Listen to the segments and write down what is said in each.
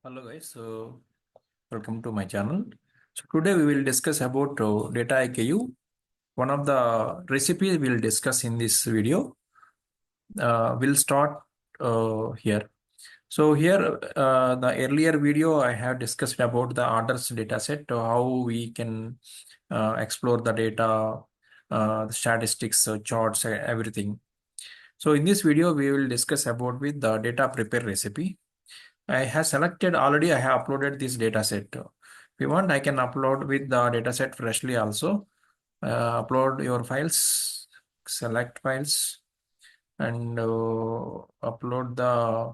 Hello guys, so welcome to my channel. So today we will discuss about Dataiku. One of the recipes we'll discuss in this video. We'll start here. So here, the earlier video I have discussed about the orders dataset, how we can explore the data, the statistics, charts, everything. So in this video, we will discuss about with the data prepare recipe. I have selected already. I have uploaded this data set. If you want, I can upload with the data set freshly also. Upload your files, select files, and upload the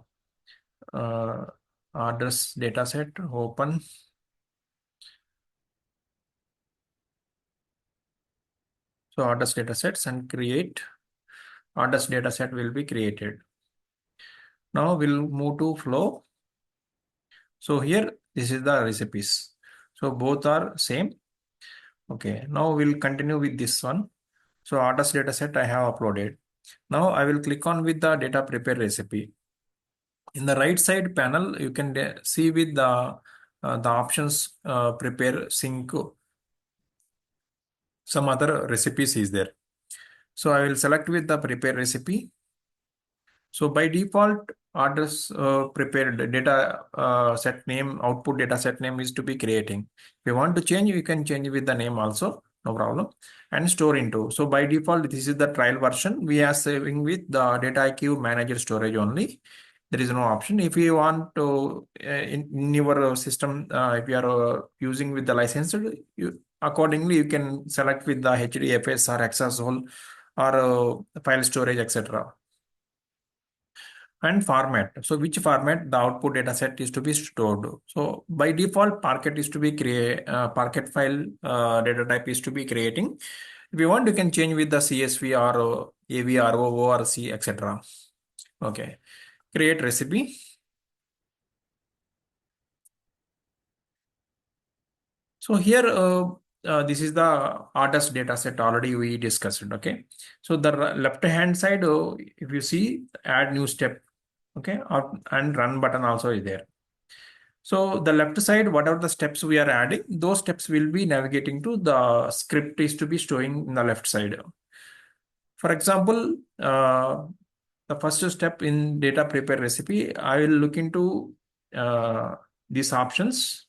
orders data set. Open. So orders data sets and create. Orders data set will be created. Now we'll move to flow. So here, this is the recipes. So both are same. Okay, now we'll continue with this one. So orders dataset I have uploaded. Now I will click on with the data prepare recipe. In the right side panel, you can see with the options prepare sync. Some other recipes is there. So I will select with the prepare recipe. So by default, orders prepared data set name, output data set name is to be creating. If you want to change, you can change with the name also, no problem. And store into. So by default, this is the trial version. We are saving with the Dataiku manager storage only. There is no option. If you want to in your system, if you are using with the licensed, you accordingly you can select with the HDFS or XSOL or file storage, etc. And format. So which format the output data set is to be stored. So by default, Parquet is to be Parquet file data type is to be creating. If you want, you can change with the CSV or AV, RO, ORC, etc. Okay. Create recipe. So here, this is the artist data set already we discussed. Okay. So the left hand side, if you see, add new step. Okay. And run button also is there. So the left side, whatever the steps we are adding, those steps will be navigating to the script is to be showing in the left side. For example, the first step in data prepare recipe, I will look into these options,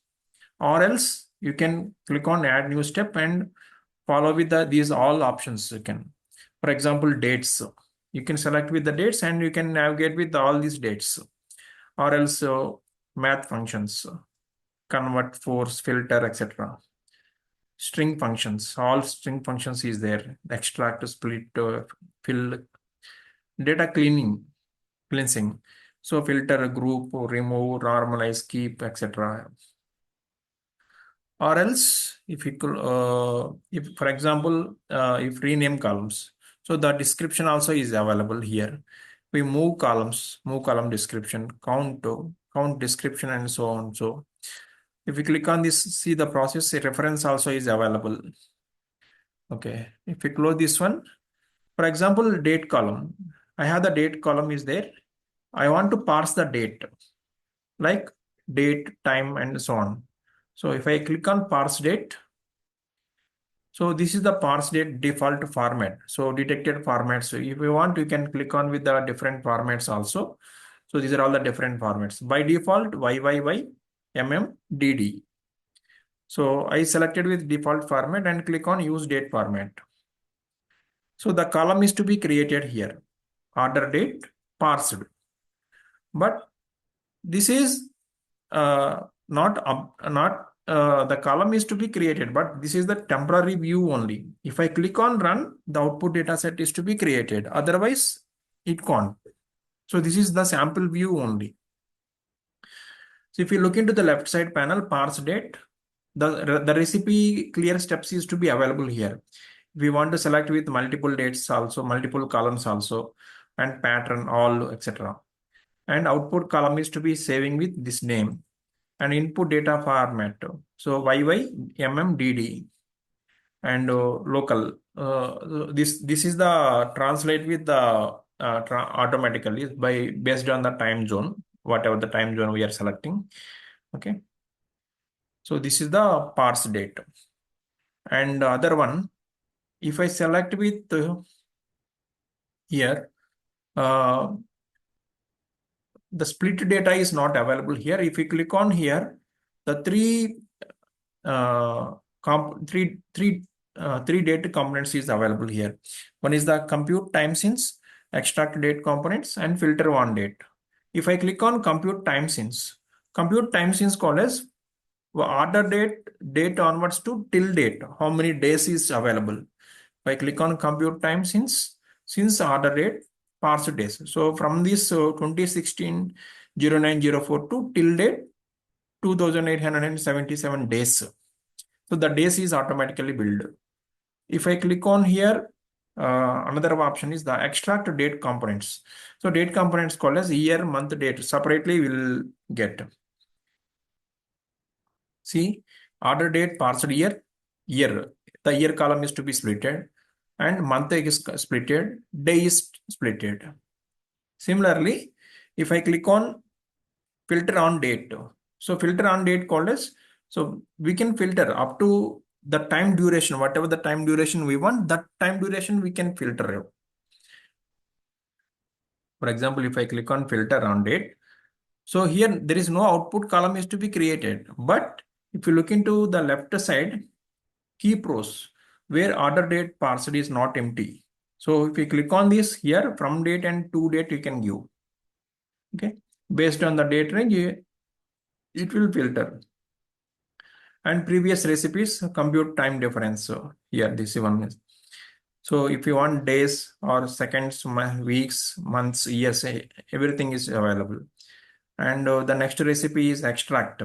or else you can click on add new step and follow with these all options. You can, for example, dates. You can select with the dates and you can navigate with all these dates, or else math functions, convert, force, filter, etc. String functions, all string functions is there. Extract, split, fill, data cleansing. So filter, group, remove, normalize, keep, etc. Or else, if you could, if for example, if rename columns, so the description also is available here. We move columns, move column description, count description, and so on. So if you click on this, see the process reference also is available. Okay. If we close this one, for example, date column, I have the date column is there. I want to parse the date, like date, time, and so on. So if I click on parse date, so this is the parse date default format. So detected formats. So if you want, you can click on with the different formats also. So these are all the different formats. By default, YYY, DD. So I selected with default format and click on use date format. So the column is to be created here, order date parsed. But this is not the column is to be created, but this is the temporary view only. If I click on run, the output data set is to be created. Otherwise, it can't. So this is the sample view only. So if you look into the left side panel, parse date, the recipe clear steps is to be available here. We want to select with multiple dates also, multiple columns also, and pattern all, etc. And output column is to be saving with this name and input data format. So YY and local. This is the translate with the automatically by based on the time zone, whatever the time zone we are selecting. Okay. So this is the parse date. And the other one, if I select with here, uh, the split data is not available here. If you click on here, the uh, three data components is available here. One is the compute time since, extract date components, and filter on date. If I click on compute time since call as order date onwards to till date. How many days is available? If I click on compute time since order date parse days. So from this 2016 0904 to till date 2877 days. So the days is automatically built. If I click on here, another option is the extract date components. So date components called as year, month, date separately will get. See, order date, parsed year, year. The year column is to be splitted and month is splitted, day is splitted. Similarly, if I click on filter on date, so filter on date called as, so we can filter up to the time duration, whatever the time duration we want, that time duration we can filter. For example, if I click on filter on date, so here there is no output column is to be created. But if you look into the left side, keep rows where order date parsed is not empty. So if you click on this here, from date and to date you can give. Okay, based on the date range, it will filter. And previous recipes compute time difference. So here this one is. So if you want days or seconds, weeks, months, years, everything is available. And the next recipe is extract.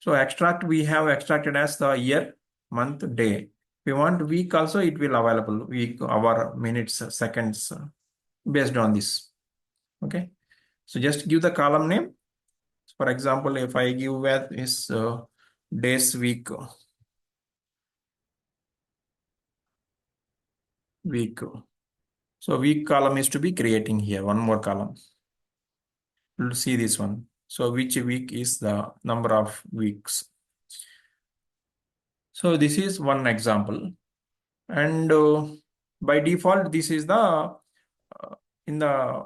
So extract, we have extracted as the year, month, day. If you want week also, it will available, week, hour, minutes, seconds, based on this. Okay. So just give the column name. For example, if I give where is days, week. So week column is to be creating here, one more column. We'll see this one. So which week is the number of weeks. So this is one example. And by default, this is the in the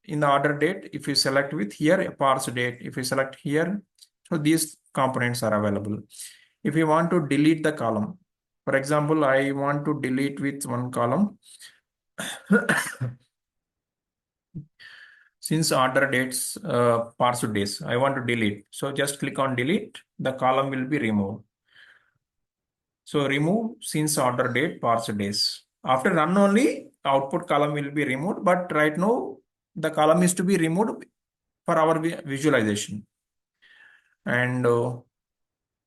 order date. If you select with here a parse date, if you select here, so these components are available. If you want to delete the column, for example, I want to delete with one column. Since order dates parse days, I want to delete. So just click on delete. The column will be removed. So remove since order date parse days. After run only, output column will be removed. But right now, the column is to be removed for our visualization. And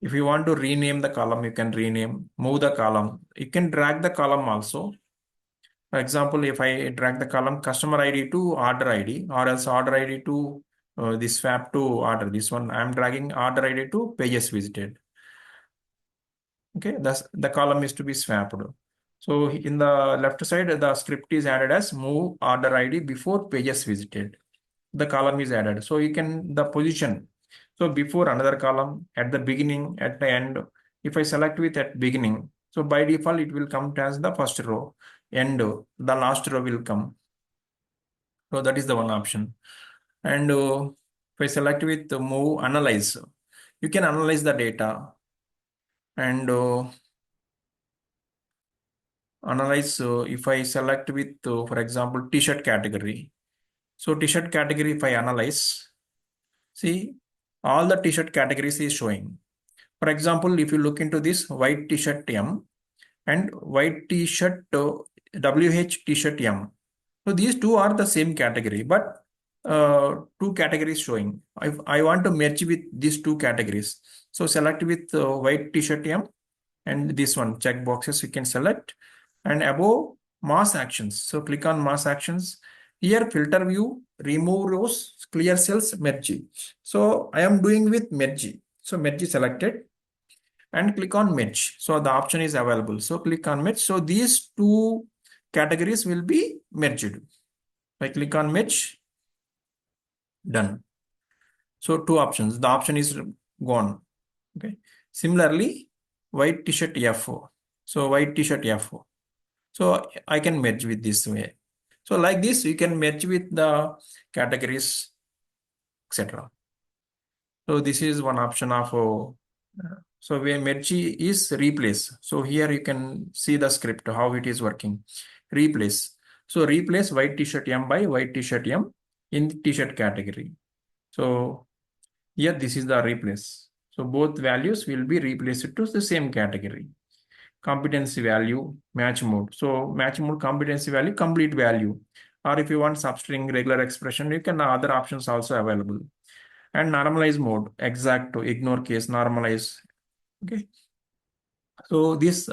if you want to rename the column, you can rename, move the column. You can drag the column also. For example, if I drag the column customer ID to order ID, or else order ID to this swap to order, this one, I'm dragging order ID to pages visited. Okay, thus the column is to be swapped. So in the left side, the script is added as move order ID before pages visited. The column is added. So you can, the position. So before another column, at the beginning, at the end. If I select with at beginning, so by default, it will come as the first row. End, the last row will come. So that is the one option. And if I select with move analyze, you can analyze the data and analyze. If I select with, for example, t-shirt category. So t-shirt category, if I analyze, see all the t-shirt categories is showing. For example, if you look into this white t-shirt M and white t-shirt WH t-shirt M. So these two are the same category, but two categories showing. If I want to merge with these two categories, so select with white t-shirt M and this one check boxes you can select, and above mass actions. So click on mass actions. Here filter view, remove rows, clear cells, merge. So I am doing with merge. So merge selected and click on merge. So the option is available. So click on merge. So these two categories will be merged. I click on merge, done. So two options. The option is gone. Okay. Similarly, white t-shirt F4. So white t-shirt F4. So I can merge with this way. So like this, you can merge with the categories, etc. So this is one option of so where merge is replace. So here you can see the script how it is working. Replace. So replace white t-shirt M by white t-shirt M in the t-shirt category. So here this is the replace. So both values will be replaced to the same category. Competency value, match mode. So match mode competency value, complete value. Or if you want substring regular expression, you can other options also available. And normalize mode, exact to ignore case, normalize. Okay. So this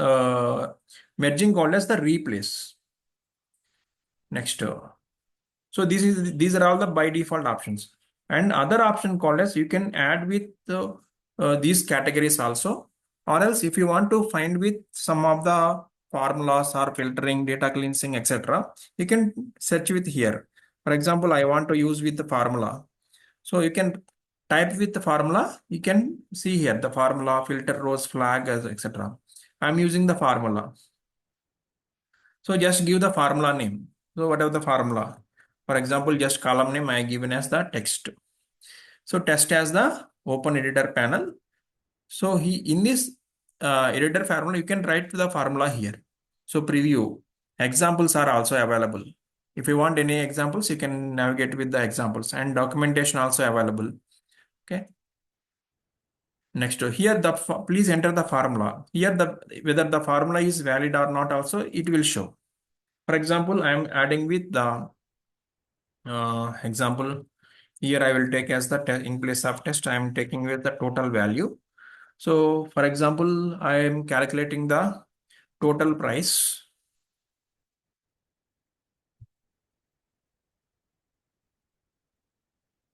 merging called as the replace. Next. So these are all the by default options. And other option called as you can add with these categories also. Or else if you want to find with some of the formulas or filtering, data cleansing, etc., you can search with here. For example, I want to use with the formula. So you can type with the formula. You can see here the formula, filter rows, flag, etc. I'm using the formula. So just give the formula name. So whatever the formula. For example, just column name I given as the text. So test as the open editor panel. So he in this editor formula, you can write the formula here. So preview. Examples are also available. If you want any examples, you can navigate with the examples and documentation also available. Okay. Next, here please enter the formula. Here the whether the formula is valid or not also it will show. For example, I am adding with the example here I will take as the in place of test I am taking with the total value. So for example, I am calculating the total price.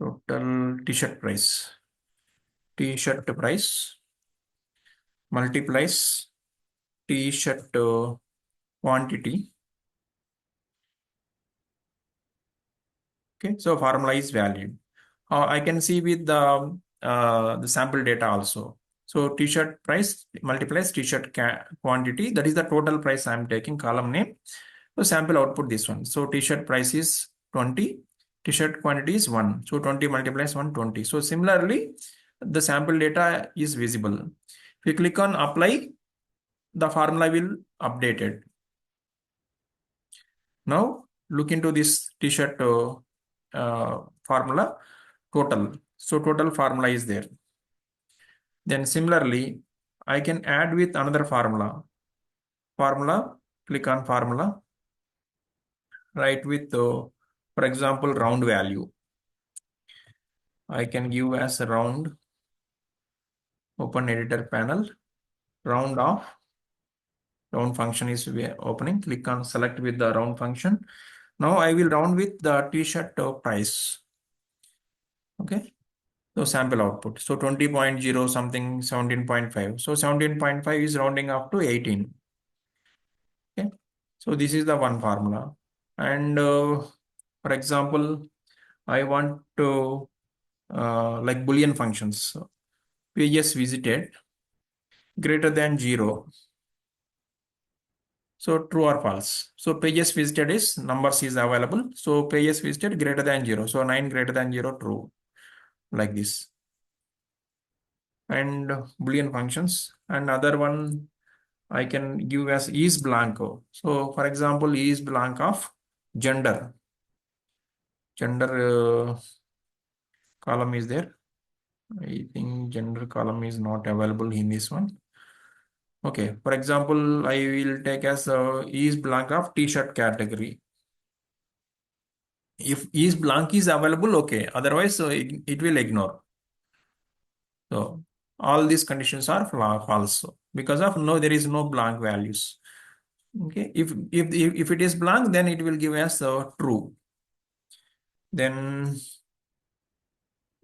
Total t-shirt price. T-shirt price multiplies t-shirt quantity. Okay, so formula is valid. I can see with the sample data also. So t-shirt price multiplies t-shirt quantity. That is the total price I am taking column name. So sample output this one. So t-shirt price is 20. T-shirt quantity is 1. So 20 multiplies 120. So similarly, the sample data is visible. If you click on apply, the formula will update it. Now look into this t-shirt formula total. So total formula is there. Then similarly, I can add with another formula. Formula, click on formula, write with, for example, round value. I can give as a round, open editor panel, round off, round function is opening, click on select with the round function. Now I will round with the t-shirt price. Okay. So sample output. So 20.0 something 17.5. So 17.5 is rounding up to 18. Okay. So this is the one formula. And for example, I want to like Boolean functions. So pages visited greater than 0. So true or false. So pages visited is numbers is available. So pages visited greater than 0. So 9 greater than 0 true. Like this. And Boolean functions. And other one I can give as is blanco. So for example, is blank of gender. Gender column is there. I think gender column is not available in this one. Okay, for example, I will take as is blank of t-shirt category. If is blank is available, okay. Otherwise, it will ignore. So all these conditions are false because of no, there is no blank values. Okay, if it is blank, then it will give us true. Then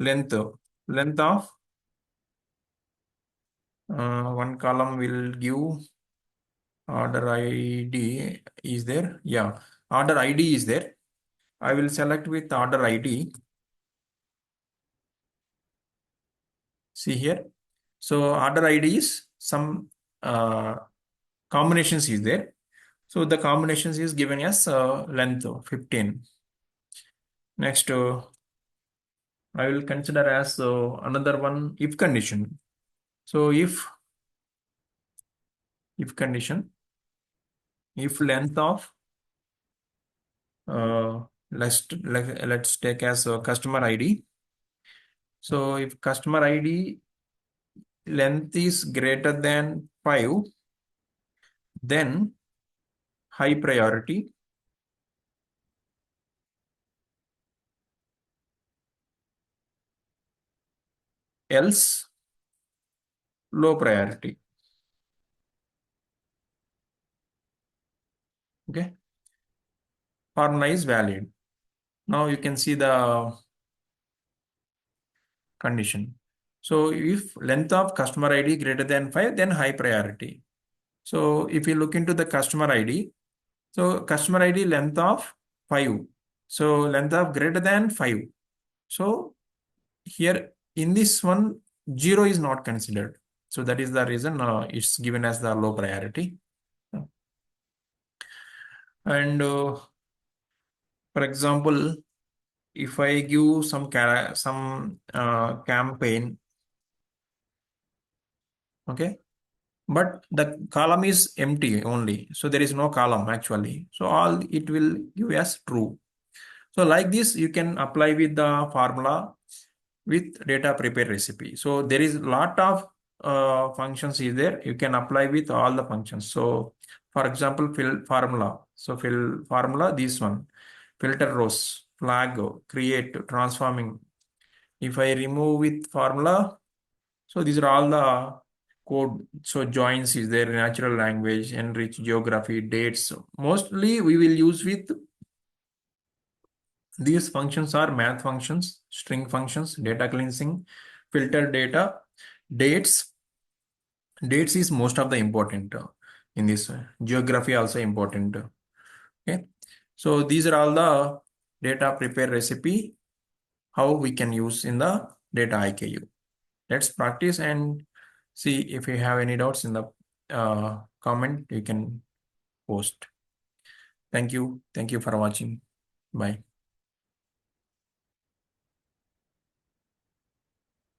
length of one column will give order ID is there. Yeah, order ID is there. I will select with order ID. See here. So order ID is some combinations is there. So the combinations is given as length 15. Next, I will consider as another one if condition. So if condition, if length of let's take as customer ID. So if customer ID length is greater than 5, then high priority, else low priority. Okay, formula is valid. Now you can see the condition. So if length of customer ID greater than 5, then high priority. So if you look into the customer ID, so customer ID length of 5. So length of greater than 5. So here in this one, 0 is not considered. So that is the reason it's given as the low priority. And for example, if I give some campaign, okay, but the column is empty only, so there is no column actually, so all it will give as true. So like this you can apply with the formula with data prepare recipe. So there is a lot of functions is there, you can apply with all the functions. So for example, fill formula, so fill formula, this one, filter rows, flag, create, transforming. If I remove with formula, so these are all the code. So joins is there, natural language, enrich, geography, dates. Mostly we will use with these functions are math functions, string functions, data cleansing, filter data, dates. Dates is most of the important in this. Geography also important. Okay. So these are all the data prepare recipe, how we can use in the data IKU. Let's practice and see if you have any doubts in the comment, you can post. Thank you. Thank you for watching. Bye.